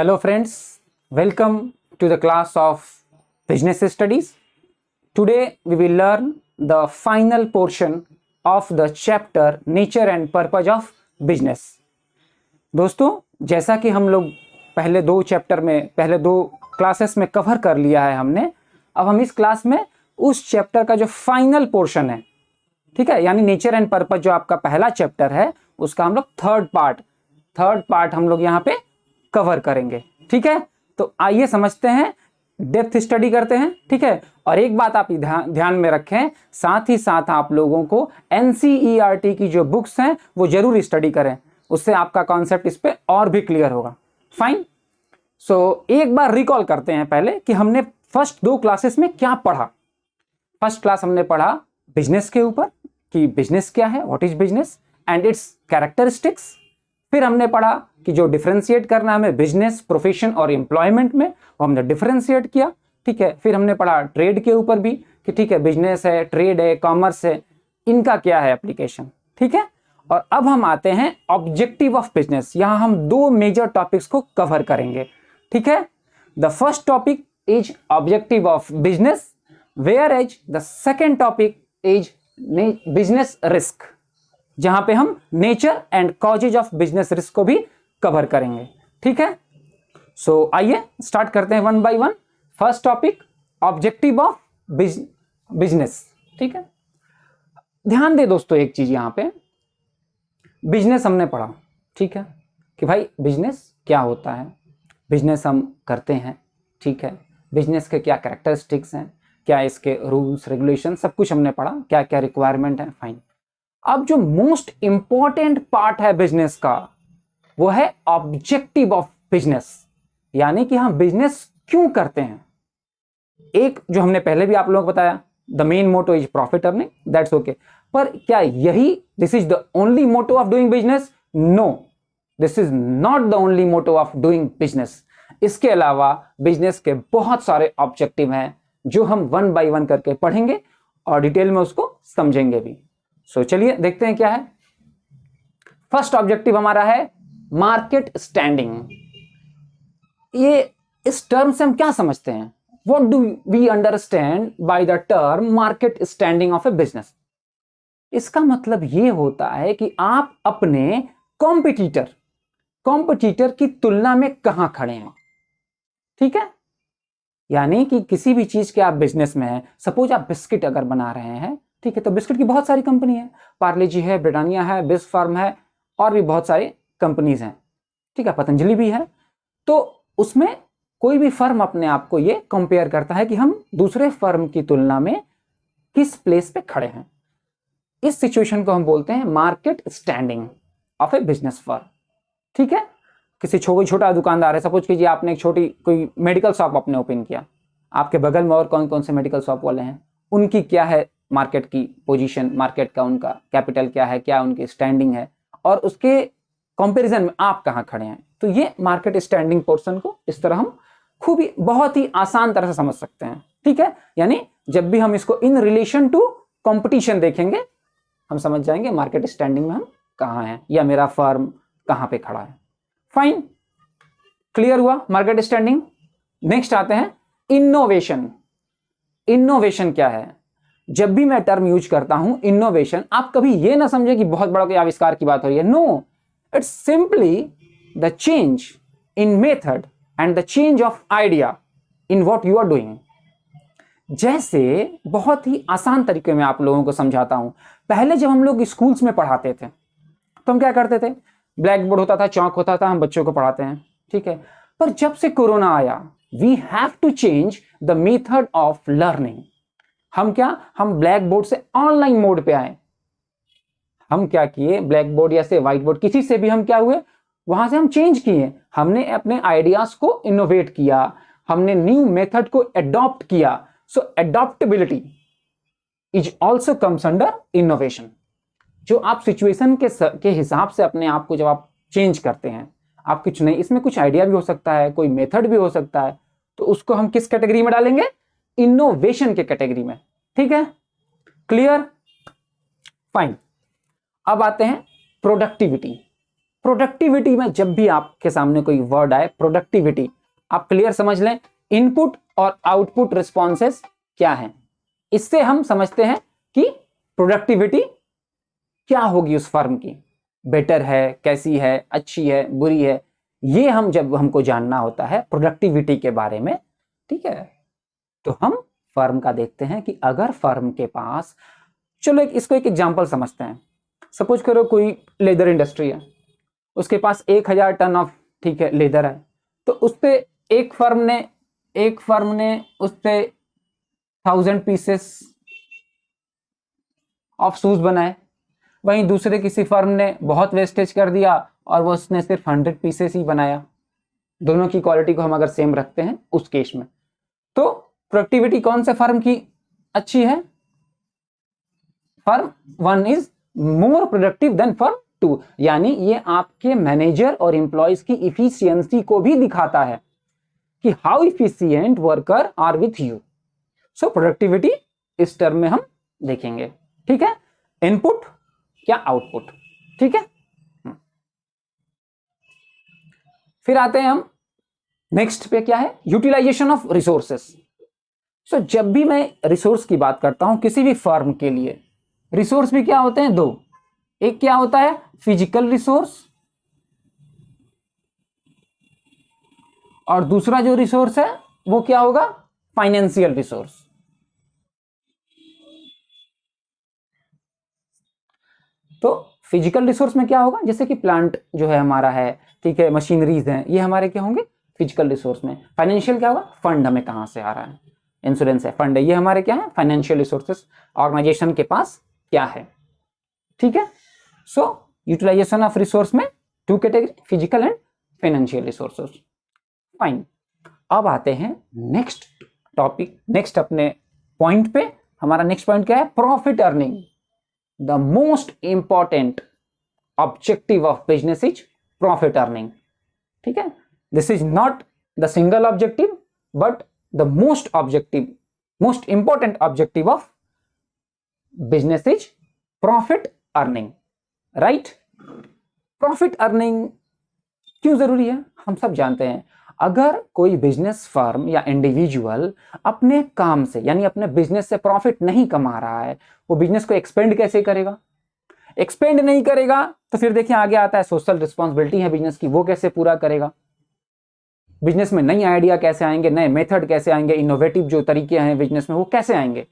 Hello friends, welcome to the class of Business Studies. Today we will learn the final portion of the chapter Nature and Purpose of Business. दोस्तों, जैसा कि हम लोग पहले दो classes में cover कर लिया है हमने, अब हम इस क्लास में उस चैप्टर का जो फाइनल पोर्शन है, ठीक है, यानी नेचर एंड पर्पस जो आपका पहला चैप्टर है उसका हम लोग थर्ड पार्ट हम लोग यहाँ पे कवर करेंगे। ठीक है, तो आइए समझते हैं, डेप्थ स्टडी करते हैं। ठीक है, और एक बात आप ध्यान में रखें, साथ ही साथ आप लोगों को NCERT की जो बुक्स हैं वो जरूर स्टडी करें, उससे आपका कॉन्सेप्ट इस पे और भी क्लियर होगा। फाइन, सो एक बार रिकॉल करते हैं पहले कि हमने फर्स्ट दो क्लासेस में क्या पढ़ा। फर्स्ट क्लास हमने पढ़ा बिजनेस के ऊपर कि बिजनेस क्या है, what is business and it's characteristics. फिर हमने पढ़ा कि जो डिफरेंशिएट करना है हमें बिजनेस, प्रोफेशन और एम्प्लॉयमेंट में, वो हमने डिफरेंशिएट किया। ठीक है, फिर हमने पढ़ा ट्रेड के ऊपर भी कि ठीक है, बिजनेस है, ट्रेड है, कॉमर्स है, इनका क्या है एप्लीकेशन। ठीक है, और अब हम आते हैं ऑब्जेक्टिव ऑफ बिजनेस। यहां हम दो मेजर टॉपिक्स को कवर करेंगे। ठीक है, the first topic is objective of business, whereas the second topic is business risk, जहां पे हम nature and causes of business risk को भी कवर करेंगे। ठीक है, सो आइए स्टार्ट करते हैं one by one. First topic objective of business. ठीक है, ध्यान दे दोस्तों एक चीज, यहां पे बिजनेस हमने पढ़ा, ठीक है, कि भाई बिजनेस क्या होता है, बिजनेस हम करते हैं, ठीक है, बिजनेस के क्या कैरेक्टरिस्टिक्स हैं, क्या इसके रूल्स रेगुलेशन, सब कुछ हमने पढ़ा, क्या क्या रिक्वायरमेंट है। फाइन, अब जो मोस्ट इंपॉर्टेंट पार्ट है बिजनेस का वो है ऑब्जेक्टिव ऑफ बिजनेस, यानी कि हम बिजनेस क्यों करते हैं। एक जो हमने पहले भी आप लोगों को बताया, the main motto is profit earning, that's okay, पर क्या यही this is the only motto of doing business? No, this is not the only motto of doing business. इसके अलावा बिजनेस के बहुत सारे ऑब्जेक्टिव हैं जो हम वन बाय वन करके पढ़ेंगे और डिटेल में उसको समझेंगे भी। सो चलिए देखते हैं क्या है। फर्स्ट ऑब्जेक्टिव हमारा है मार्केट स्टैंडिंग। ये इस टर्म से हम क्या समझते हैं? What do we understand by the term market standing of a business? इसका मतलब ये होता है कि आप अपने कॉम्पिटिटर की तुलना में कहां खड़े हैं। ठीक है, यानी कि किसी भी चीज के आप बिजनेस में हैं, सपोज आप बिस्किट अगर बना रहे हैं, ठीक है, तो बिस्किट की बहुत सारी कंपनी है, पार्ले जी है, ब्रिटानिया है, बिस फार्म है, और भी बहुत सारी कंपनीज हैं, ठीक है, पतंजलि भी है। तो उसमें कोई भी फर्म अपने आप को ये कंपेयर करता है कि हम दूसरे फर्म की तुलना में किस प्लेस पे खड़े हैं। इस सिचुएशन को हम बोलते हैं market standing of a business firm. ठीक है, किसी छोटा दुकानदार है, सपोज कीजिए आपने एक छोटी कोई मेडिकल शॉप आपने ओपन किया, आपके बगल में और कौन कौन से मेडिकल शॉप वाले हैं, उनकी क्या है मार्केट की पोजीशन, मार्केट का उनका कैपिटल क्या है, क्या उनकी स्टैंडिंग है, और उसके कंपैरिजन में आप कहां खड़े हैं। तो ये मार्केट स्टैंडिंग पोर्शन को इस तरह हम बहुत ही आसान तरह से समझ सकते हैं। ठीक है, यानी जब भी हम इसको इन रिलेशन टू कंपटीशन देखेंगे, हम समझ जाएंगे मार्केट स्टैंडिंग में हम कहां हैं या मेरा फर्म कहां पे खड़ा है। फाइन, क्लियर हुआ मार्केट स्टैंडिंग। नेक्स्ट आते हैं इनोवेशन। इनोवेशन क्या है? जब भी मैं टर्म यूज करता हूं इनोवेशन, आप कभी ये ना समझे कि बहुत बड़ा कोई आविष्कार की बात हो रही है। No, it's simply the change in method and the change of idea in what you are doing. जैसे बहुत ही आसान तरीके में आप लोगों को समझाता हूं। पहले जब हम लोग स्कूल्स में पढ़ाते थे तो हम क्या करते थे, ब्लैक बोर्ड होता था, चौक होता था, हम बच्चों को पढ़ाते हैं, ठीक है, पर जब से कोरोना आया we have to change the method of learning. हम ब्लैक बोर्ड से ऑनलाइन मोड पे आए। हम क्या किए, ब्लैक बोर्ड या से व्हाइट बोर्ड, किसी से भी हम क्या हुए, वहां से हम चेंज किए, हमने अपने आइडियाज को इनोवेट किया, हमने न्यू मेथड को एडॉप्ट किया। So adaptability is also comes under innovation. जो आप सिचुएशन के हिसाब से अपने आप को जब आप चेंज करते हैं, आप कुछ नहीं, इसमें कुछ आइडिया भी हो सकता है, कोई मेथड भी हो सकता है, तो उसको हम किस कैटेगरी में डालेंगे? इनोवेशन के कैटेगरी में। ठीक है, क्लियर, फाइन। अब आते हैं प्रोडक्टिविटी। प्रोडक्टिविटी में जब भी आपके सामने कोई वर्ड आए प्रोडक्टिविटी, आप क्लियर समझ लें इनपुट और आउटपुट रिस्पॉन्सेस क्या है, इससे हम समझते हैं कि प्रोडक्टिविटी क्या होगी उस फर्म की, बेटर है, कैसी है, अच्छी है, बुरी है, ये हम जब हमको जानना होता है प्रोडक्टिविटी के बारे में, ठीक है, तो हम फर्म का देखते हैं कि अगर फर्म के पास, चलो इसको एक एग्जांपल समझते हैं। सपोज करो कोई लेदर इंडस्ट्री है, उसके पास 1000 टन ऑफ, ठीक है, लेदर है, तो उससे एक फर्म ने उससे 1000 पीसेस ऑफ शूज बनाए, वहीं दूसरे किसी फर्म ने बहुत वेस्टेज कर दिया और वो उसने सिर्फ 100 पीसेस ही बनाया। दोनों की क्वालिटी को हम अगर सेम रखते हैं उस केस में, तो प्रोडक्टिविटी कौन से फर्म की अच्छी है? Firm 1 is more productive than firm 2, यानी ये आपके मैनेजर और एम्प्लॉयज की इफिशियंसी को भी दिखाता है कि how efficient worker are with you. So productivity इस टर्म में हम देखेंगे, ठीक है, इनपुट क्या आउटपुट, ठीक है। फिर आते हैं हम नेक्स्ट पे, क्या है, यूटिलाइजेशन ऑफ रिसोर्सेस। सो जब भी मैं रिसोर्स की बात करता हूं किसी भी फर्म के लिए, रिसोर्स भी क्या होते हैं? 2, एक क्या होता है फिजिकल रिसोर्स, और दूसरा जो रिसोर्स है वो क्या होगा? Financial resource. तो फिजिकल रिसोर्स में क्या होगा? जैसे कि प्लांट जो है हमारा है, ठीक है, मशीनरीज हैं, ये हमारे क्या होंगे? फिजिकल रिसोर्स में। फाइनेंशियल क्या होगा? फंड हमें कहां से आ रहा है, इंश्योरेंस है, फंड है, ये हमारे क्या है? फाइनेंशियल रिसोर्सेस ऑर्गेनाइजेशन के पास क्या है, ठीक है। सो यूटिलाइजेशन ऑफ रिसोर्स में 2 category, physical and financial resources. Fine, अब आते हैं नेक्स्ट टॉपिक, नेक्स्ट अपने पॉइंट पे। हमारा नेक्स्ट पॉइंट क्या है? Profit earning. The most important objective of business is profit earning, ठीक है। This is not the single objective but the most important objective of business is profit earning, right. Profit earning क्यों जरूरी है? हम सब जानते हैं, अगर कोई बिजनेस फर्म या इंडिविजुअल अपने काम से यानी अपने बिजनेस से प्रॉफिट नहीं कमा रहा है, वो बिजनेस को एक्सपेंड कैसे करेगा? एक्सपेंड नहीं करेगा तो फिर देखिए आगे आता है सोशल रिस्पॉन्सिबिलिटी है बिजनेस की, वो कैसे पूरा करेगा? बिजनेस में नई आइडिया कैसे आएंगे, नए मेथड कैसे आएंगे, इनोवेटिव जो तरीके हैं बिजनेस में वो कैसे आएंगे?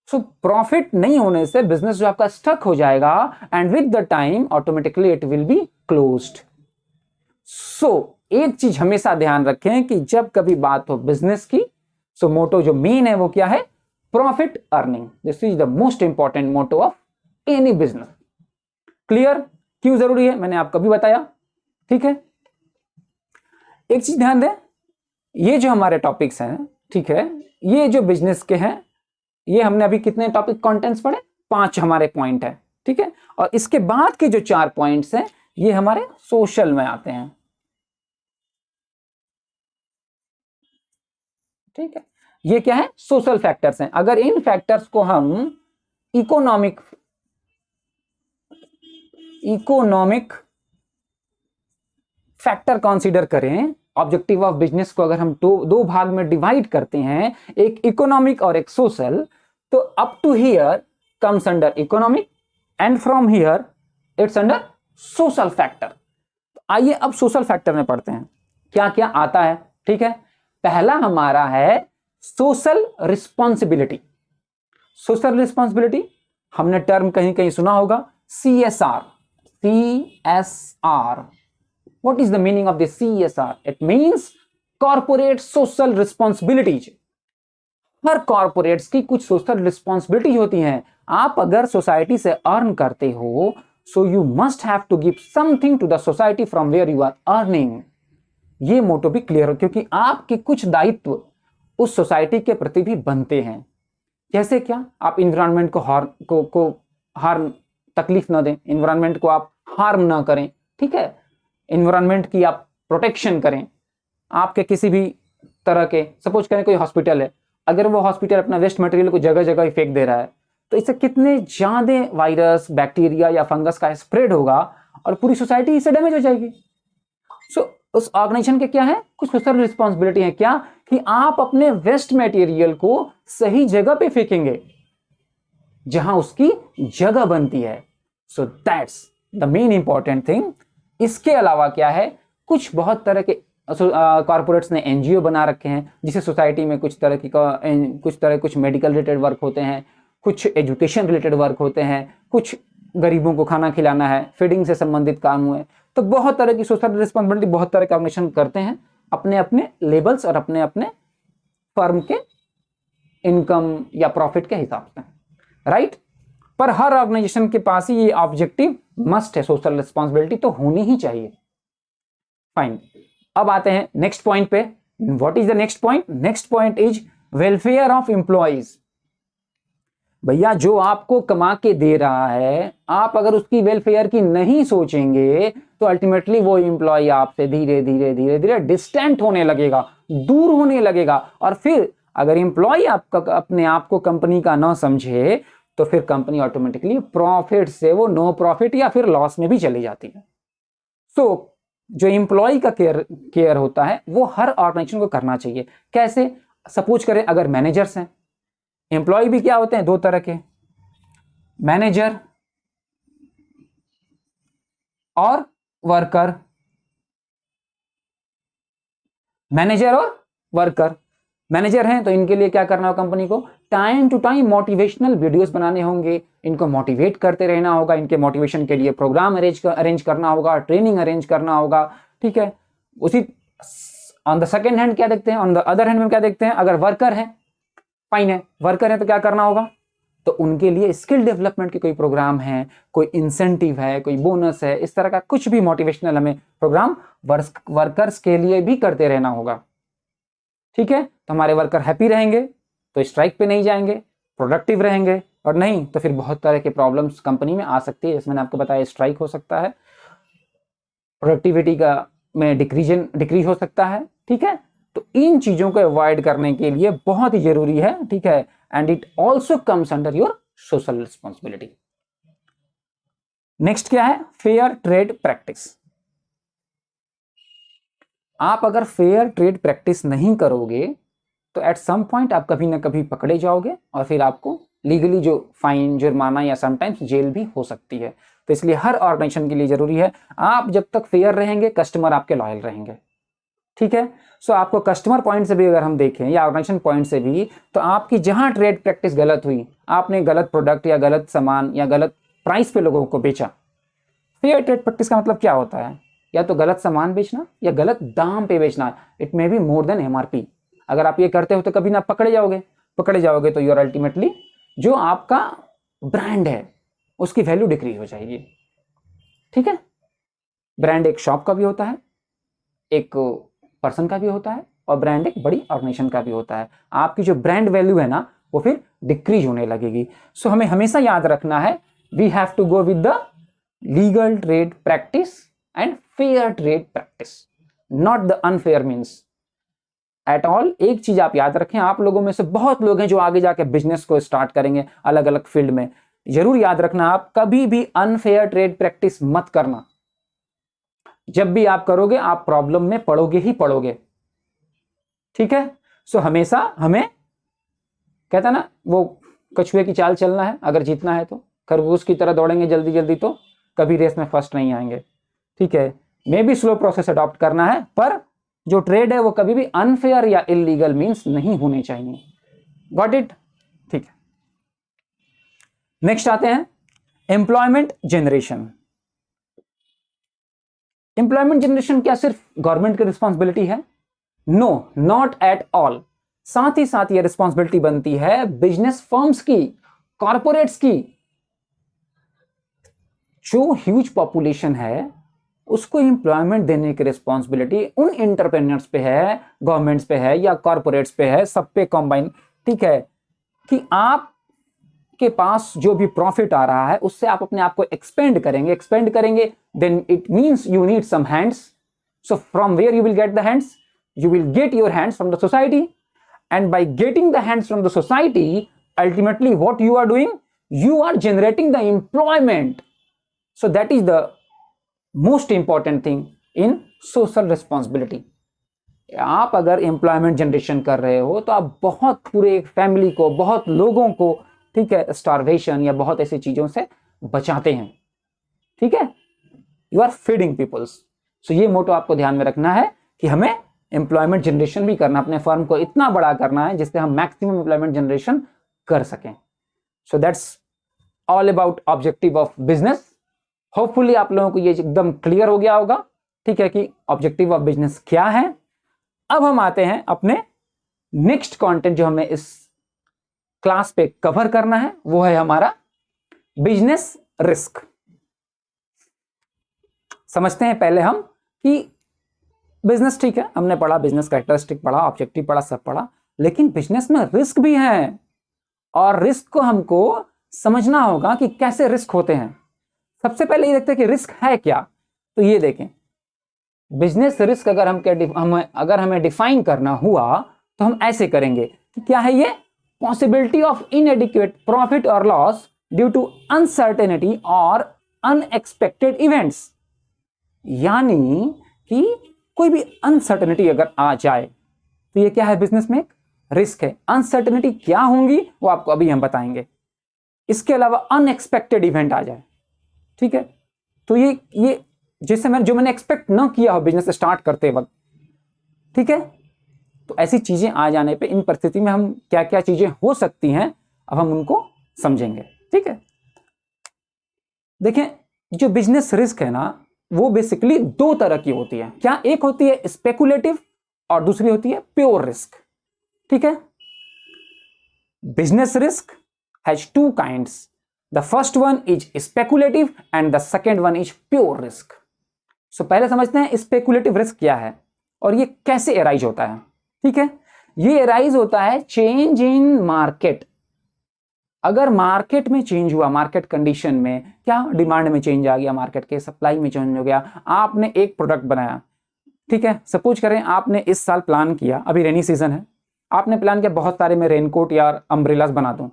सो प्रॉफिट नहीं होने से बिजनेस जो आपका स्टक हो जाएगा and with the time automatically it will be closed. So एक चीज हमेशा ध्यान रखें कि जब कभी बात हो बिजनेस की, सो मोटो जो मेन है वो क्या है? Profit earning. This is the most important motto of any business. Clear? क्यों जरूरी है मैंने आपको भी बताया, ठीक है। एक चीज ध्यान दें, ये जो हमारे टॉपिक्स हैं, ठीक है, ये जो बिजनेस के हैं, ये हमने अभी कितने टॉपिक कंटेंट्स पढ़े? 5 हमारे पॉइंट है, ठीक है। और इसके बाद के जो 4 पॉइंट्स हैं ये हमारे सोशल में आते हैं, ठीक है। ये क्या है? सोशल फैक्टर्स हैं। अगर इन फैक्टर्स को हम इकोनॉमिक फैक्टर कंसीडर करें, ऑब्जेक्टिव ऑफ बिजनेस को अगर हम दो भाग में डिवाइड करते हैं, एक इकोनॉमिक और एक सोशल, तो up to here comes under economic and from here it's under social factor. आइए अब सोशल फैक्टर में पढ़ते हैं क्या क्या आता है, ठीक है। पहला हमारा है सोशल रिस्पॉन्सिबिलिटी। सोशल रिस्पॉन्सिबिलिटी हमने टर्म कहीं कहीं सुना होगा, CSR। What is the meaning of the CSR? It means corporate social responsibilities। Her corporates की कुछ सोशल रिस्पॉन्सिबिलिटी होती हैं। आप अगर सोसाइटी से अर्न करते हो, so you must have to give something to the society from where you are earning. ये मोटो भी क्लियर हो, क्योंकि आपके कुछ दायित्व उस सोसाइटी के प्रति भी बनते हैं। जैसे क्या? आप इन्वायरमेंट को हार्म, तकलीफ ना दें, इन्वायरमेंट को आप हार्म ना करें, ठीक है। इन्वायरमेंट की आप प्रोटेक्शन करें। आपके किसी भी तरह के, सपोज करें कोई हॉस्पिटल है, अगर वो हॉस्पिटल अपना वेस्ट मटेरियल को जगह जगह फेंक दे रहा है, तो इससे कितने ज्यादा वायरस, बैक्टीरिया या फंगस का स्प्रेड होगा, और पूरी सोसाइटी इससे डैमेज हो जाएगी। सो उस ऑर्गेनाइजेशन के क्या है, कुछ सोशल रिस्पॉन्सिबिलिटी है, क्या कि आप अपने वेस्ट मटेरियल को सही जगह पे फेंकेंगे जहां उसकी जगह बनती है। So that's the main important thing. इसके अलावा क्या है, कुछ बहुत तरह के कॉर्पोरेट्स ने एनजीओ बना रखे हैं, जिसे सोसाइटी में कुछ मेडिकल रिलेटेड वर्क होते हैं, कुछ एजुकेशन रिलेटेड वर्क होते हैं, कुछ गरीबों को खाना खिलाना है, फीडिंग से संबंधित काम हुए। तो बहुत तरह की सोशल रिस्पॉन्सिबिलिटी बहुत तरह के ऑर्गेनाइजेशन करते हैं अपने अपने लेबल्स और अपने अपने फर्म के इनकम या प्रॉफिट के हिसाब से, राइट। पर हर ऑर्गेनाइजेशन के पास ही ये ऑब्जेक्टिव मस्ट है, सोशल रिस्पॉन्सिबिलिटी तो होनी ही चाहिए। फाइन, अब आते हैं नेक्स्ट पॉइंट पे। What is the next point? Next point is welfare of employees. भैया जो आपको कमा के दे रहा है, आप अगर उसकी वेलफेयर की नहीं सोचेंगे तो अल्टीमेटली वो एम्प्लॉय आपसे धीरे धीरे धीरे धीरे डिस्टेंट होने लगेगा, दूर होने लगेगा। और फिर अगर एम्प्लॉय आपका अपने आप को कंपनी का ना समझे तो फिर कंपनी ऑटोमेटिकली प्रॉफिट से वो नो प्रॉफिट या फिर लॉस में भी चली जाती है। सो जो एम्प्लॉय का केयर होता है वो हर ऑर्गेनाइजेशन को करना चाहिए। कैसे? सपोज करें अगर मैनेजर्स हैं, एम्प्लॉय भी क्या होते हैं, दो तरह के, मैनेजर और वर्कर। मैनेजर और वर्कर, मैनेजर हैं तो इनके लिए क्या करना होगा, कंपनी को time to time motivational videos बनाने होंगे, इनको मोटिवेट करते रहना होगा, इनके मोटिवेशन के लिए प्रोग्राम अरेंज करना होगा, ट्रेनिंग अरेंज करना होगा, ठीक है। उसी ऑन द सेकेंड हैंड क्या देखते हैं, ऑन द अदर हैंड में क्या देखते हैं, अगर वर्कर है, फाइन है, वर्कर है तो क्या करना होगा, तो उनके लिए स्किल डेवलपमेंट के कोई प्रोग्राम है, कोई इंसेंटिव है, कोई बोनस है, इस तरह का कुछ भी मोटिवेशनल हमें प्रोग्राम वर्कर्स के लिए भी करते रहना होगा, ठीक है। तो हमारे वर्कर हैप्पी रहेंगे तो स्ट्राइक पे नहीं जाएंगे, प्रोडक्टिव रहेंगे, और नहीं तो फिर बहुत तरह के प्रॉब्लम्स कंपनी में आ सकती है। जैसे मैंने आपको बताया, स्ट्राइक हो सकता है, प्रोडक्टिविटी का में डिक्रीज हो सकता है, ठीक है। तो इन चीजों को अवॉइड करने के लिए बहुत ही जरूरी है, ठीक है, and it also comes under your social responsibility. Next क्या है, फेयर ट्रेड प्रैक्टिस। आप अगर फेयर ट्रेड प्रैक्टिस नहीं करोगे तो एट सम पॉइंट आप कभी ना कभी पकड़े जाओगे और फिर आपको लीगली जो फाइन, जुर्माना या समटाइम्स जेल भी हो सकती है। तो इसलिए हर ऑर्गेनाइजेशन के लिए जरूरी है, आप जब तक फेयर रहेंगे कस्टमर आपके लॉयल रहेंगे, ठीक है। सो आपको कस्टमर पॉइंट से भी अगर हम देखें या ऑर्गेनाइजेशन पॉइंट से भी, तो आपकी जहां ट्रेड प्रैक्टिस गलत हुई, आपने गलत प्रोडक्ट या गलत सामान या गलत प्राइस पे लोगों को बेचा। फेयर ट्रेड प्रैक्टिस का मतलब क्या होता है, या तो गलत सामान बेचना या गलत दाम पे बेचना, it may be more than MRP. अगर आप ये करते हो तो कभी ना पकड़े जाओगे तो यूर अल्टीमेटली जो आपका ब्रांड है उसकी वैल्यू डिक्रीज हो जाएगी, ठीक है। ब्रांड एक शॉप का भी होता है, एक पर्सन का भी होता है, और ब्रांड एक बड़ी ऑर्गेनाइजेशन का भी होता है। आपकी जो ब्रांड वैल्यू है ना वो फिर डिक्रीज होने लगेगी। सो हमें हमेशा याद रखना है, we have to go with the legal trade practice and fair trade practice, not the unfair means at all. एक चीज आप याद रखें, आप लोगों में से बहुत लोग हैं जो आगे जाके बिजनेस को स्टार्ट करेंगे अलग अलग फील्ड में, जरूर याद रखना आप कभी भी अनफेयर ट्रेड प्रैक्टिस मत करना। जब भी आप करोगे आप प्रॉब्लम में पड़ोगे ही पड़ोगे, ठीक है। सो हमेशा हमें कहता ना वो कछुए की चाल चलना है, अगर जीतना है तो खरगोश की तरह दौड़ेंगे जल्दी जल्दी तो कभी रेस में फर्स्ट नहीं आएंगे, ठीक है। मे भी स्लो प्रोसेस अडॉप्ट करना है, पर जो ट्रेड है वो कभी भी अनफेयर या इलीगल मींस नहीं होने चाहिए। गॉट इट, ठीक है। नेक्स्ट आते हैं एम्प्लॉयमेंट जनरेशन। एम्प्लॉयमेंट जनरेशन क्या सिर्फ गवर्नमेंट की रिस्पॉन्सिबिलिटी है? No, not at all. साथ ही साथ ये रिस्पॉन्सिबिलिटी बनती है बिजनेस फर्म्स की, कॉर्पोरेट्स की। जो ह्यूज पॉपुलेशन है उसको एम्प्लॉयमेंट देने की रिस्पॉन्सिबिलिटी उन एंटरप्रेन्योर्स पे है, गवर्नमेंट्स पे है या कॉर्पोरेट्स पे है, सब पे कॉम्बाइन, ठीक है। कि आप के पास जो भी प्रॉफिट आ रहा है उससे आप अपने आप को एक्सपेंड करेंगे, then it means you need some hands. So from where you will get the hands? You will get your hands from the society, and by getting the hands from the society, ultimately what you are doing, you are generating the employment. So that is the most important thing in social responsibility. आप अगर employment generation कर रहे हो तो आप बहुत पूरे family को, बहुत लोगों को, ठीक है, स्टारवेशन या बहुत ऐसी चीजों से बचाते हैं, ठीक है, यू आर फीडिंग पीपल्स। सो ये मोटो आपको ध्यान में रखना है कि हमें एम्प्लॉयमेंट जनरेशन भी करना, अपने फर्म को इतना बड़ा करना है जिससे हम मैक्सिमम एम्प्लॉयमेंट जनरेशन कर सकें। So that's all about objective of business. Hopefully आप लोगों को ये एकदम क्लियर हो गया होगा, ठीक है, कि ऑब्जेक्टिव ऑफ बिजनेस क्या है। अब हम आते हैं अपने नेक्स्ट कंटेंट जो हमें इस क्लास पे कवर करना है, वो है हमारा बिजनेस रिस्क। समझते हैं पहले हम कि बिजनेस, ठीक है, हमने पढ़ा, बिजनेस कैरेक्टरिस्टिक पढ़ा, ऑब्जेक्टिव पढ़ा, सब पढ़ा, लेकिन बिजनेस में रिस्क भी है और रिस्क को हमको समझना होगा कि कैसे रिस्क होते हैं। सबसे पहले ये देखते हैं कि रिस्क है क्या। तो ये देखें, बिजनेस रिस्क अगर हमें डिफाइन करना हुआ तो हम ऐसे करेंगे कि क्या है ये, पॉसिबिलिटी ऑफ इनएडिक्वेट प्रॉफिट और लॉस ड्यू टू अनसर्टेनिटी और अनएक्सपेक्टेड इवेंट्स। यानी कि कोई भी अनसर्टेनिटी अगर आ जाए तो ये क्या है, बिजनेस में एक रिस्क है। अनसर्टेनिटी क्या होंगी वो आपको अभी हम बताएंगे। इसके अलावा अनएक्सपेक्टेड इवेंट आ जाए, ठीक है, तो ये जैसे मैंने एक्सपेक्ट ना किया हो बिजनेस स्टार्ट करते वक्त, ठीक है, तो ऐसी चीजें आ जाने पे इन परिस्थिति में हम क्या क्या चीजें हो सकती हैं, अब हम उनको समझेंगे, ठीक है। देखें, जो बिजनेस रिस्क है ना, वो बेसिकली दो तरह की होती है। क्या, एक होती है स्पेकुलेटिव और दूसरी होती है प्योर रिस्क, ठीक है। Business risk has two kinds, the first one is speculative and the second one is pure risk. So पहले समझते हैं स्पेकुलेटिव रिस्क क्या है और ये कैसे एराइज होता है, ठीक है। ये एराइज होता है चेंज इन मार्केट। अगर मार्केट में चेंज हुआ, मार्केट कंडीशन में क्या, डिमांड में चेंज आ गया, मार्केट के सप्लाई में चेंज हो गया, आपने एक प्रोडक्ट बनाया, ठीक है, सपोज करें आपने इस साल प्लान किया, अभी रेनी सीजन है, आपने प्लान किया बहुत सारे मैं रेनकोट या अम्ब्रेलास बना दूं,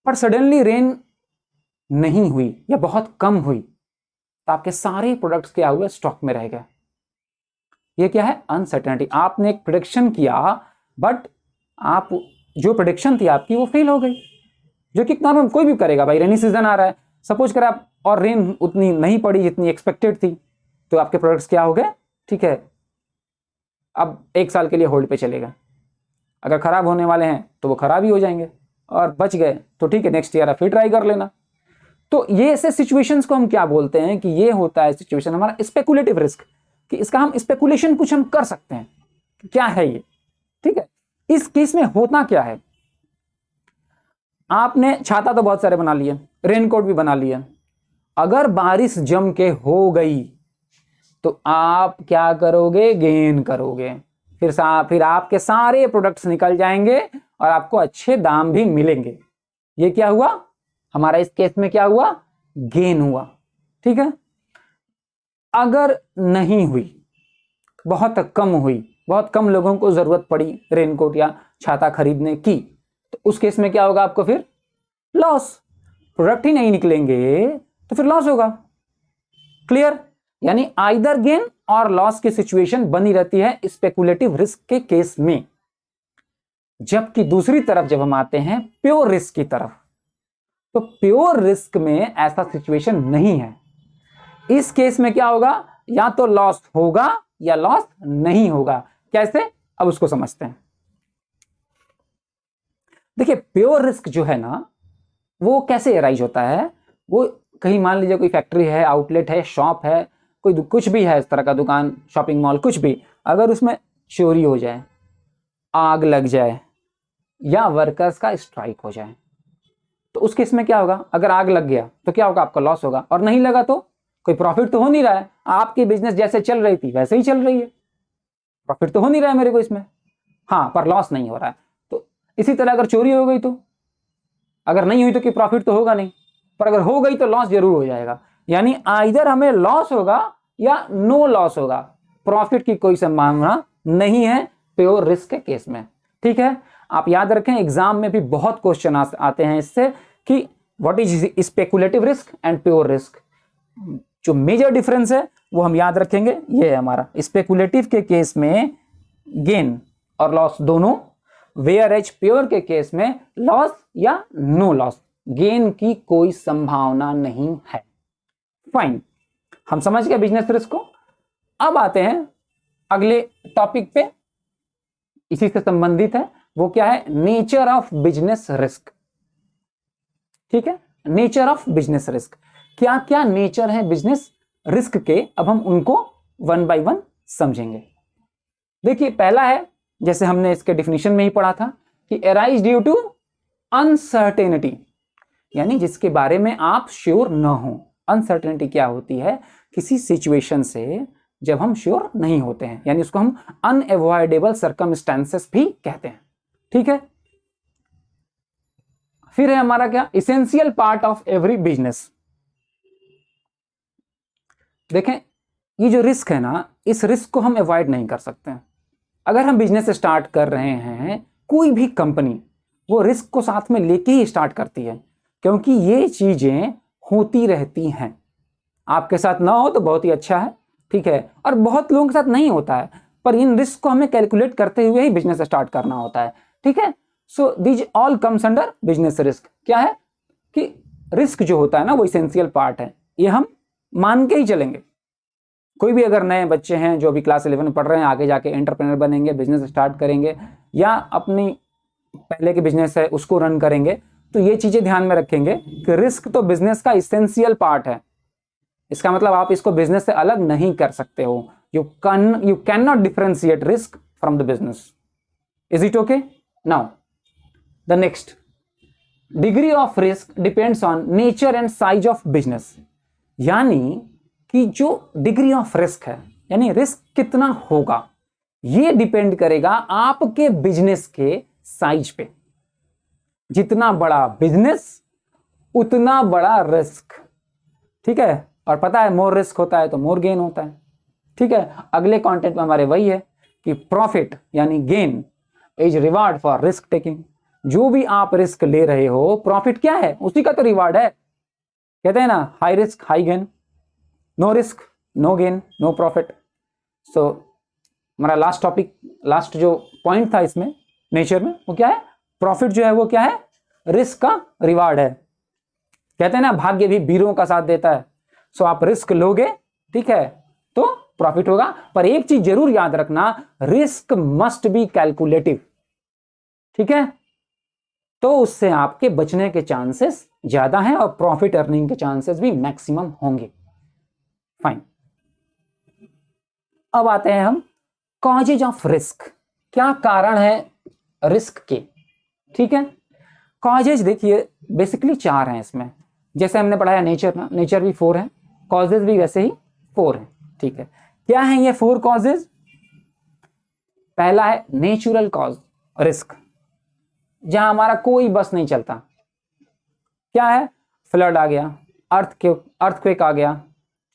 पर सडनली रेन नहीं हुई या बहुत कम हुई, तो आपके सारे प्रोडक्ट्स क्या हुए, स्टॉक में रह गए। ये क्या है, अनसर्टेनिटी। आपने एक प्रेडिक्शन किया बट आप जो प्रेडिक्शन थी आपकी वो फेल हो गई, जो कि नॉर्मल कोई भी करेगा भाई, रेनी सीजन आ रहा है, सपोज कर आप, और रेन उतनी नहीं पड़ी जितनी एक्सपेक्टेड थी, तो आपके प्रोडक्ट्स क्या हो गए, ठीक है, अब एक साल के लिए होल्ड पे चलेगा। अगर खराब होने वाले हैं तो वो खराब ही हो जाएंगे, और बच गए तो ठीक है, नेक्स्ट ईयर आप फिर ट्राई कर लेना। तो ये ऐसे सिचुएशंस को हम क्या बोलते हैं कि ये होता है सिचुएशन हमारा स्पेकुलेटिव रिस्क, कि इसका हम स्पेकुलेशन कुछ हम कर सकते हैं, क्या है ये, ठीक है। इस केस में होता क्या है, आपने छाता तो बहुत सारे बना लिए, रेनकोट भी बना लिया, अगर बारिश जम के हो गई तो आप क्या करोगे, गेन करोगे, फिर आपके सारे प्रोडक्ट्स निकल जाएंगे और आपको अच्छे दाम भी मिलेंगे। ये क्या हुआ हमारा, इस केस में क्या हुआ, गेन हुआ, ठीक है। अगर नहीं हुई, बहुत कम हुई, बहुत कम लोगों को जरूरत पड़ी रेनकोट या छाता खरीदने की, तो उस केस में क्या होगा आपको, फिर लॉस, प्रोडक्ट ही नहीं निकलेंगे तो फिर लॉस होगा। क्लियर, यानी आइदर गेन और लॉस की सिचुएशन बनी रहती है स्पेकुलेटिव रिस्क के केस में। जबकि दूसरी तरफ जब हम आते हैं प्योर रिस्क की तरफ, तो प्योर रिस्क में ऐसा सिचुएशन नहीं है। इस केस में क्या होगा, या तो लॉस होगा या लॉस नहीं होगा। कैसे, अब उसको समझते हैं। देखिए, प्योर रिस्क जो है ना, वो कैसे एराइज होता है, वो कहीं मान लीजिए कोई फैक्ट्री है, आउटलेट है, शॉप है, कोई कुछ भी है इस तरह का दुकान, शॉपिंग मॉल, कुछ भी, अगर उसमें चोरी हो जाए, आग लग जाए या वर्कर्स का स्ट्राइक हो जाए, तो उस केस में क्या होगा, अगर आग लग गया तो क्या होगा, आपका लॉस होगा, और नहीं लगा तो कोई प्रॉफिट तो हो नहीं रहा है, आपकी बिजनेस जैसे चल रही थी वैसे ही चल रही है, प्रॉफिट तो हो नहीं रहा है मेरे को इसमें, हाँ, पर लॉस नहीं हो रहा है। तो इसी तरह अगर चोरी हो गई तो, अगर नहीं हुई तो कि प्रॉफिट तो होगा नहीं, पर अगर हो गई तो लॉस जरूर हो जाएगा। यानी आइदर हमें लॉस होगा या नो लॉस होगा, प्रॉफिट की कोई संभावना नहीं है प्योर रिस्क के केस में, ठीक है। आप याद रखें, एग्जाम में भी बहुत क्वेश्चन आते हैं इससे कि what is speculative risk and pure risk. जो मेजर डिफरेंस है वो हम याद रखेंगे, ये है हमारा स्पेकुलेटिव के केस में गेन और लॉस दोनों, वेयर एज प्योर के केस में लॉस या नो लॉस, गेन की कोई संभावना नहीं है। फाइन, हम समझ गए बिजनेस रिस्क को। अब आते हैं अगले टॉपिक पे, इसी से संबंधित है, वो क्या है, नेचर ऑफ बिजनेस रिस्क। ठीक है, नेचर ऑफ बिजनेस रिस्क, क्या क्या नेचर है बिजनेस रिस्क के, अब हम उनको वन बाय वन समझेंगे। देखिए पहला है, जैसे हमने इसके डिफिनीशन में ही पढ़ा था कि अराइज ड्यू टू अनसर्टेनिटी, यानी जिसके बारे में आप श्योर न हो। अनसर्टेनिटी क्या होती है, किसी सिचुएशन से जब हम श्योर नहीं होते हैं, यानी उसको हम अनएवॉइडेबल सर्कमस्टेंसेस भी कहते हैं। ठीक है, फिर है हमारा क्या, essential part of every business. देखें ये जो रिस्क है ना, इस रिस्क को हम अवॉइड नहीं कर सकते हैं। अगर हम बिजनेस स्टार्ट कर रहे हैं, कोई भी कंपनी वो रिस्क को साथ में लेके ही स्टार्ट करती है, क्योंकि ये चीजें होती रहती हैं। आपके साथ ना हो तो बहुत ही अच्छा है, ठीक है, और बहुत लोगों के साथ नहीं होता है, पर इन रिस्क को हमें कैलकुलेट करते हुए ही बिजनेस स्टार्ट करना होता है। ठीक है, so these all comes under business risk. क्या है कि रिस्क जो होता है ना वो इसेंशियल पार्ट है, ये हम मान के ही चलेंगे। कोई भी अगर नए बच्चे हैं जो अभी क्लास 11 में पढ़ रहे हैं, आगे जाके एंटरप्रेन्योर बनेंगे, बिजनेस स्टार्ट करेंगे या अपनी पहले के बिजनेस है उसको रन करेंगे, तो ये चीजें ध्यान में रखेंगे कि रिस्क तो बिजनेस का इसेंशियल पार्ट है। इसका मतलब आप इसको बिजनेस से अलग नहीं कर सकते हो। You can not differentiate risk from the business. Is it okay? Now the next, degree of risk depends on nature and size of business. यानी कि जो डिग्री ऑफ रिस्क है, यानी रिस्क कितना होगा, ये डिपेंड करेगा आपके बिजनेस के साइज पे। जितना बड़ा बिजनेस उतना बड़ा रिस्क। ठीक है, और पता है मोर रिस्क होता है तो मोर गेन होता है। ठीक है, अगले कंटेंट में हमारे वही है कि प्रॉफिट यानी gain is reward for risk taking. जो भी आप रिस्क ले रहे हो, प्रॉफिट क्या है, उसी का तो रिवार्ड है। कहते हैं ना, high risk high gain, no risk no gain no profit. So हमारा लास्ट टॉपिक, लास्ट जो पॉइंट था इसमें नेचर में, वो क्या है, प्रॉफिट जो है वो क्या है, रिस्क का रिवार्ड है। कहते हैं ना, भाग्य भी वीरों का साथ देता है। सो आप रिस्क लोगे, ठीक है, तो प्रॉफिट होगा। पर एक चीज जरूर याद रखना, रिस्क मस्ट बी कैलकुलेटिव। ठीक है, तो उससे आपके बचने के चांसेस ज्यादा हैं और प्रॉफिट अर्निंग के चांसेस भी मैक्सिमम होंगे। फाइन, अब आते हैं हम कॉजेज ऑफ रिस्क। क्या कारण है रिस्क के? ठीक है, कॉजेज देखिए बेसिकली 4 हैं इसमें। जैसे हमने पढ़ाया नेचर ना, नेचर भी 4 है, कॉजेज भी वैसे ही 4 है। ठीक है, क्या है ये 4 कॉजेज? पहला है नेचुरल कॉज रिस्क, जहां हमारा कोई बस नहीं चलता। क्या है, फ्लड आ गया, अर्थक्वेक आ गया,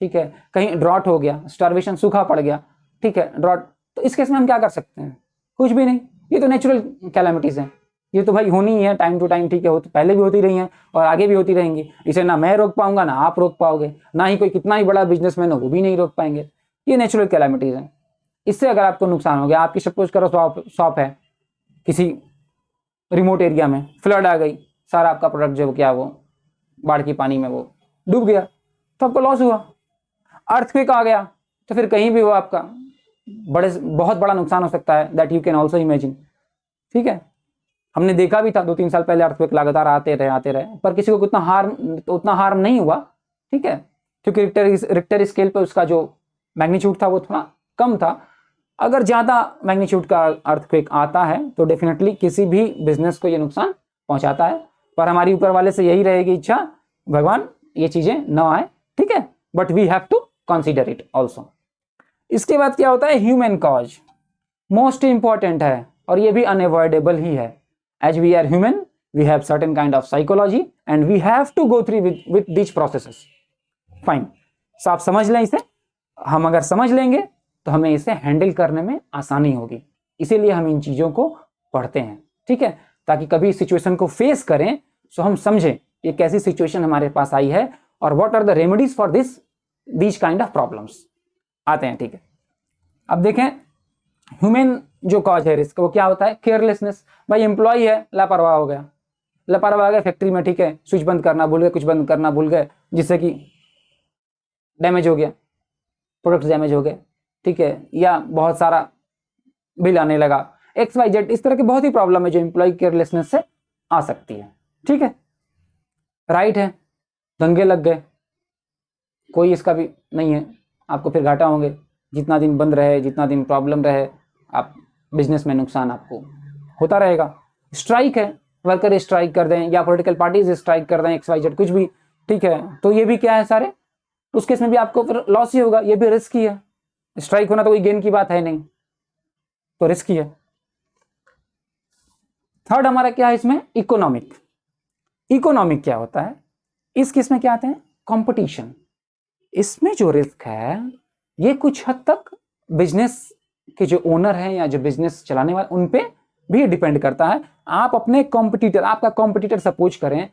ठीक है, कहीं ड्रॉट हो गया, स्टार्वेशन, सूखा पड़ गया, ठीक है, ड्रॉट, तो इस केस में हम क्या कर सकते हैं? कुछ भी नहीं, ये तो नेचुरल कैलामिटीज हैं, ये तो भाई होनी ही है टाइम टू टाइम। ठीक है, पहले भी होती रही हैं और आगे भी होती रहेंगी। इसे ना मैं रोक पाऊंगा ना आप रोक पाओगे, ना ही कोई कितना ही बड़ा बिजनेसमैन हो वो भी नहीं रोक पाएंगे। ये नेचुरल कैलामिटीज हैं। इससे अगर आपको नुकसान हो गया, आपकी सपोज करो शॉप है किसी रिमोट एरिया में, फ्लड आ गई, सारा आपका प्रोडक्ट जो क्या वो बाढ़ की पानी में वो डूब गया, तो आपको लॉस हुआ। अर्थक्वेक आ गया तो फिर कहीं भी हो आपका बहुत बड़ा नुकसान हो सकता है, that you can also imagine. ठीक है, हमने देखा भी था 2-3 साल पहले अर्थक्वेक लगातार आते रहे, पर किसी को उतना हार्म नहीं हुआ। ठीक है, क्योंकि रिक्टर स्केल पे उसका जो मैग्नीट्यूड था वो थोड़ा कम था। अगर ज्यादा मैग्नीट्यूड का अर्थक्वेक आता है तो डेफिनेटली किसी भी बिजनेस को ये नुकसान पहुंचाता है। पर हमारी ऊपर वाले से यही रहेगी इच्छा, भगवान ये चीजें न आए। ठीक है, but we have to consider it also. इसके बाद क्या होता है, ह्यूमन कॉज मोस्ट इंपॉर्टेंट है और ये भी अनएवॉइडेबल ही है। As we are human, we have certain kind of psychology and we have to go through with these processes. Fine, so आप समझ लें इसे। हम अगर समझ लेंगे तो हमें इसे हैंडल करने में आसानी होगी, इसीलिए हम इन चीजों को पढ़ते हैं। ठीक है, ताकि कभी सिचुएशन को फेस करें तो हम समझें ये कैसी सिचुएशन हमारे पास आई है और what are the remedies for this these kind of problems आते हैं। ठीक है, अब देखें ह्यूमन जो कॉज है रिस्क वो क्या होता है? केयरलेसनेस। भाई एम्प्लॉय है, लापरवाह हो गया, फैक्ट्री में, ठीक है, स्विच बंद करना भूल गए, कुछ बंद करना भूल गए, जिससे कि डैमेज हो गया, प्रोडक्ट डैमेज हो गए, ठीक है, या बहुत सारा बिल आने लगा, XYZ। इस तरह की बहुत ही प्रॉब्लम है जो एम्प्लॉय केयरलेसनेस से आ सकती है। ठीक है, राइट है, दंगे लग गए, कोई इसका भी नहीं है, आपको फिर घाटा होंगे, जितना दिन बंद रहे, जितना दिन प्रॉब्लम रहे, आप बिजनेस में नुकसान आपको होता रहेगा। स्ट्राइक है, वर्कर स्ट्राइक कर दें या पॉलिटिकल पार्टीज स्ट्राइक कर दें, XYZ कुछ भी, ठीक है, तो ये भी क्या है सारे, उस केस में भी आपको फिर लॉस ही होगा, ये भी रिस्क ही है। स्ट्राइक होना तो कोई गेन की बात है नहीं, तो रिस्क ही है। थर्ड हमारा क्या है इसमें? इकोनॉमिक। इकोनॉमिक क्या होता है? इस केस में क्या आते हैं? कंपटीशन। इसमें जो रिस्क है ये कुछ हद तक बिजनेस के जो ओनर हैं या जो बिजनेस चलाने वाले उन पे भी डिपेंड करता है। आप अपने कॉम्पिटिटर, आपका कॉम्पिटिटर सपोज करें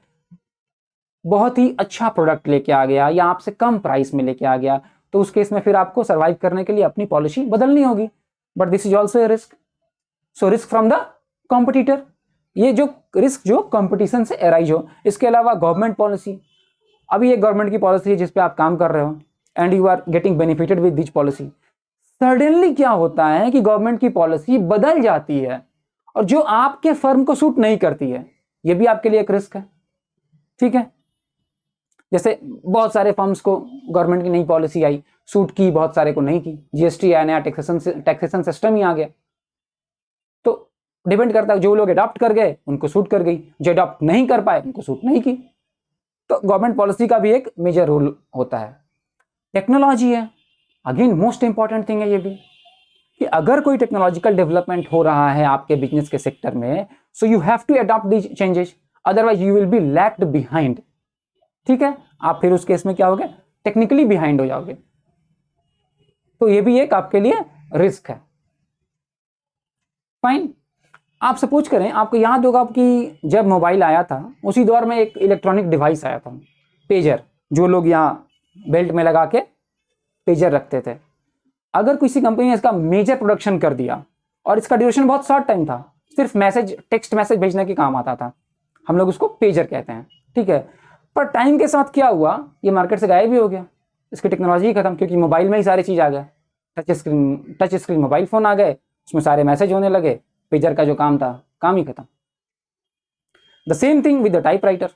बहुत ही अच्छा प्रोडक्ट लेके आ गया या आपसे कम प्राइस में लेके आ गया, तो उस केस में फिर आपको सर्वाइव करने के लिए अपनी पॉलिसी बदलनी होगी। But this is also a risk. So risk from the competitor, ये जो रिस्क जो कंपटीशन से अराइज हो। इसके अलावा गवर्नमेंट पॉलिसी, अभी एक गवर्नमेंट की पॉलिसी है जिस पे आप काम कर रहे हो and you are getting benefited with this policy. Suddenly क्या होता है कि गवर्नमेंट की पॉलिसी बदल जाती है और जो आपके फर्म को सूट नहीं करती है, ये भी आपके लिए एक रिस्क है। ठीक है, जैसे बहुत सारे फर्म्स को गवर्नमेंट की नई पॉलिसी आई, सूट की, बहुत सारे को नहीं की, GST आया, नया टैक्सेशन सिस्टम ही आ गया, तो डिपेंड करता है, जो लोग अडॉप्ट कर गए उनको सूट कर गई, जो अडॉप्ट नहीं कर पाए उनको सूट नहीं की। तो गवर्नमेंट पॉलिसी का भी एक मेजर रोल होता है। टेक्नोलॉजी है, अगेन मोस्ट इंपॉर्टेंट थिंग है ये भी, कि अगर कोई टेक्नोलॉजिकल डेवलपमेंट हो रहा है आपके बिजनेस के सेक्टर में, so you have to adopt these changes, otherwise you will be lagged behind. ठीक है, आप फिर उस केस में क्या होगे? टेक्निकली बिहाइंड हो जाओगे। तो ये भी एक आपके लिए रिस्क है। फाइन, आप सपोज करें, आपको याद होगा कि जब मोबाइल आया था उसी दौर में एक इलेक्ट्रॉनिक डिवाइस आया था, पेजर, जो लोग यहाँ बेल्ट में लगा के पेजर रखते थे। अगर किसी कंपनी ने इसका मेजर प्रोडक्शन कर दिया और इसका ड्यूरेशन बहुत शॉर्ट टाइम था, सिर्फ मैसेज, टेक्स्ट मैसेज भेजने के काम आता था, हम लोग उसको पेजर कहते हैं। ठीक है, पर टाइम के साथ क्या हुआ, ये मार्केट से गायब भी हो गया, इसकी टेक्नोलॉजी ही खत्म, क्योंकि मोबाइल में ही सारी चीज़ आ गया। टच स्क्रीन मोबाइल फ़ोन आ गए, उसमें सारे मैसेज होने लगे, पेजर का जो काम था काम ही खत्म। The same thing with the typewriter.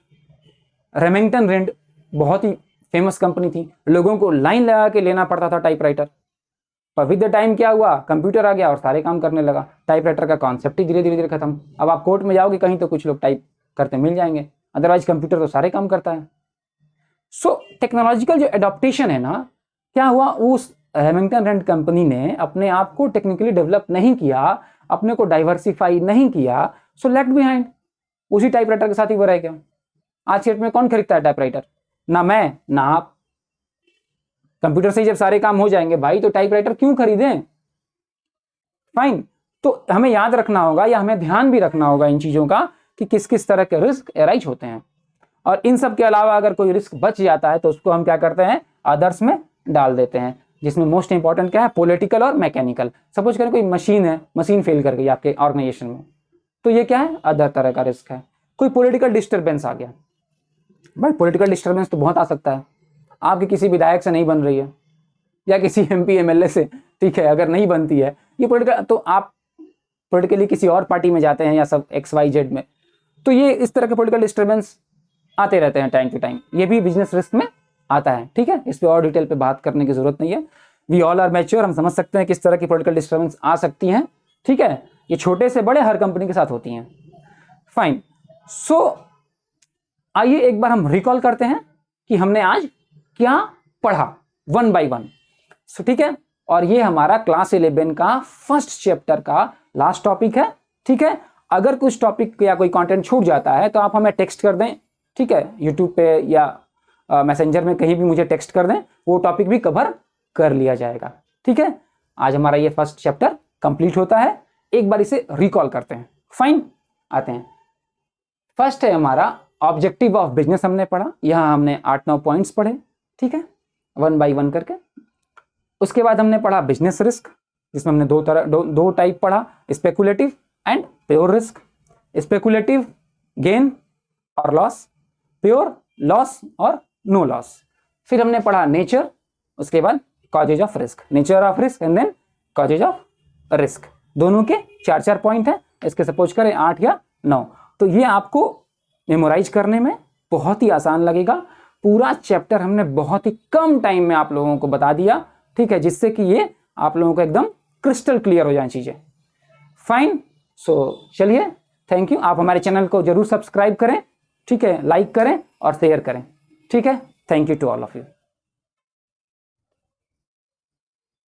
Remington Rand बहुत ही फेमस कंपनी थी, लोगों को लाइन लगा के लेना पड़ता था टाइपराइटर, पर विद द टाइम क्या हुआ, कंप्यूटर आ गया और सारे काम करने लगा। टाइपराइटर का कॉन्सेप्ट ही धीरे धीरे खत्म। अब आप कोर्ट में जाओगे कहीं तो कुछ लोग टाइप करते मिल जाएंगे, अदरवाइज कंप्यूटर तो सारे काम करता है। सो टेक्नोलॉजिकल जो एडॉप्टेशन है ना, क्या हुआ, उस रेमिंगटन रेंड कंपनी ने अपने आप को टेक्निकली डेवलप नहीं किया, अपने को डाइवर्सिफाई नहीं किया, सो लेफ्ट बिहाइंड, उसी टाइपराइटर के साथ ही वो रह गया। आज के डेट में कौन खरीदता है टाइपराइटर? ना मैं ना आप। कंप्यूटर से ही जब सारे काम हो जाएंगे भाई, तो टाइपराइटर क्यों खरीदें? फाइन, तो हमें याद रखना होगा या हमें ध्यान भी रखना होगा इन चीजों का कि किस किस तरह के रिस्क अराइज होते हैं। और इन सब के अलावा अगर कोई रिस्क बच जाता है तो उसको हम क्या करते हैं, अदर्स में डाल देते हैं, जिसमें मोस्ट इंपॉर्टेंट क्या है, पॉलिटिकल और मैकेनिकल। सपोज करें कोई मशीन है, मशीन फेल कर गई आपके ऑर्गेनाइजेशन में, तो ये क्या है, अदर तरह का रिस्क है। कोई पॉलिटिकल डिस्टर्बेंस आ गया, भाई पॉलिटिकल डिस्टर्बेंस तो बहुत आ सकता है, आपके किसी विधायक से नहीं बन रही है या किसी MP MLA से, ठीक है, अगर नहीं बनती है ये पॉलिटिकल, तो आप पॉलिटिकली किसी और पार्टी में जाते हैं या सब XYZ में, तो ये इस तरह के पॉलिटिकल डिस्टर्बेंस आते रहते हैं टाइम टू टाइम, ये भी बिजनेस रिस्क में आता है। ठीक है, इस पर और डिटेल पे बात करने की जरूरत नहीं है, वी ऑल आर मैच्योर, हम समझ सकते हैं किस तरह की पॉलिटिकल डिस्टर्बेंस आ सकती हैं। ठीक है, ये छोटे से बड़े हर कंपनी के साथ होती हैं। फाइन, सो आइए एक बार हम रिकॉल करते हैं कि हमने आज क्या पढ़ा, वन बाय वन। सो ठीक है, और ये हमारा क्लास 11 का फर्स्ट चैप्टर का लास्ट टॉपिक है। ठीक है, अगर कुछ टॉपिक या कोई कंटेंट छूट जाता है तो आप हमें टेक्स्ट कर दें, ठीक है, यूट्यूब पे या मैसेंजर में कहीं भी मुझे टेक्स्ट कर दें, वो टॉपिक भी कवर कर लिया जाएगा। ठीक है, आज हमारा ये फर्स्ट चैप्टर कंप्लीट होता है, एक बार इसे रिकॉल करते हैं। फाइन, आते हैं। फर्स्ट है हमारा ऑब्जेक्टिव ऑफ बिजनेस, हमने पढ़ा, यहाँ हमने 8-9 पॉइंट्स पढ़े। ठीक है, वन बाई वन करके। उसके बाद हमने पढ़ा बिजनेस रिस्क, जिसमें हमने दो टाइप पढ़ा, speculative and pure risk. Speculative gain और लॉस, प्योर लॉस और नो लॉस। फिर हमने पढ़ा नेचर, उसके बाद causes of risk, nature of risk and then causes of risk. दोनों के 4-4 पॉइंट है, इसके सपोज करें 8 या 9। तो ये आपको मेमोराइज करने में बहुत ही आसान लगेगा। पूरा चैप्टर हमने बहुत ही कम टाइम में आप लोगों को बता दिया, ठीक है, जिससे कि ये आप लोगों को एकदम क्रिस्टल क्लियर हो जाए चीजें। फाइन, सो चलिए, थैंक यू। आप हमारे चैनल को जरूर सब्सक्राइब करें, ठीक है, लाइक करें और शेयर करें, ठीक है। Thank you to all of you.